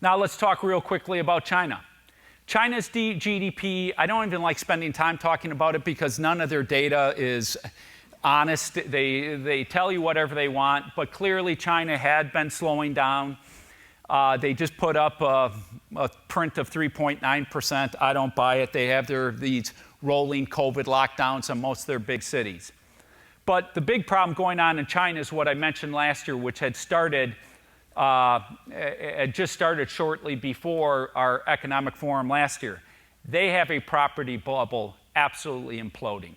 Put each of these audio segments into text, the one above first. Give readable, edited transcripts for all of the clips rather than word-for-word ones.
Now let's talk real quickly about China. China's GDP, I don't even like spending time talking about it because none of their data is honest. They tell you whatever they want, but clearly China had been slowing down. They just put up a print of 3.9%. I don't buy it. They have these rolling COVID lockdowns in most of their big cities. But the big problem going on in China is what I mentioned last year, which had just started shortly before our economic forum last year. They have a property bubble absolutely imploding.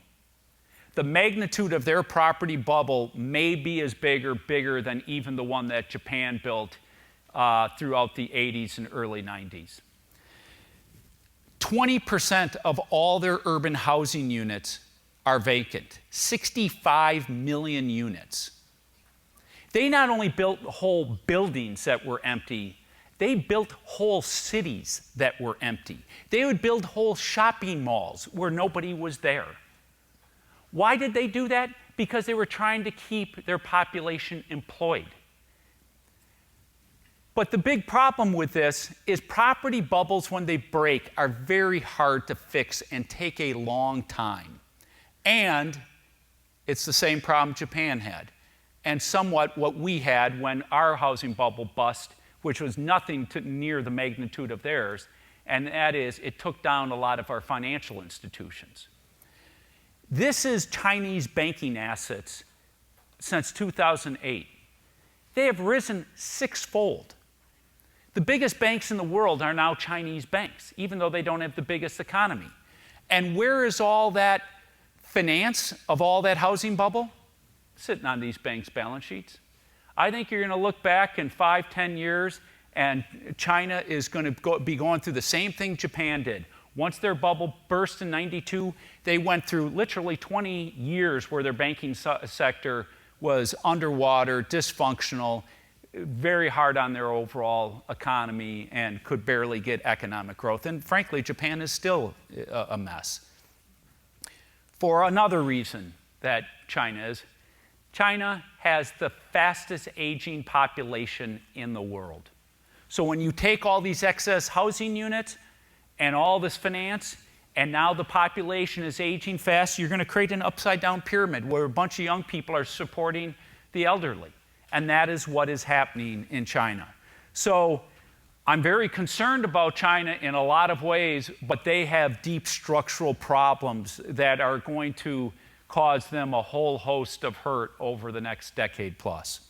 The magnitude of their property bubble may be as bigger than even the one that Japan built throughout the 80s and early 90s. 20% of all their urban housing units are vacant, 65 million units. They not only built whole buildings that were empty, they built whole cities that were empty. They would build whole shopping malls where nobody was there. Why did they do that? Because they were trying to keep their population employed. But the big problem with this is property bubbles, when they break, are very hard to fix and take a long time. And it's the same problem Japan had, and somewhat what we had when our housing bubble bust, which was nothing near the magnitude of theirs, and that is it took down a lot of our financial institutions. This is Chinese banking assets since 2008. They have risen sixfold. The biggest banks in the world are now Chinese banks, even though they don't have the biggest economy. And where is all that finance of all that housing bubble? Sitting on these banks' balance sheets. I think you're going to look back in 5, 10 years, and China is going to be going through the same thing Japan did. Once their bubble burst in '92, they went through literally 20 years where their banking sector was underwater, dysfunctional, very hard on their overall economy, and could barely get economic growth. And frankly, Japan is still a mess. For another reason that China has the fastest aging population in the world. So when you take all these excess housing units and all this finance, and now the population is aging fast, you're going to create an upside-down pyramid where a bunch of young people are supporting the elderly. And that is what is happening in China. So I'm very concerned about China in a lot of ways, but they have deep structural problems that are going to cause them a whole host of hurt over the next decade plus.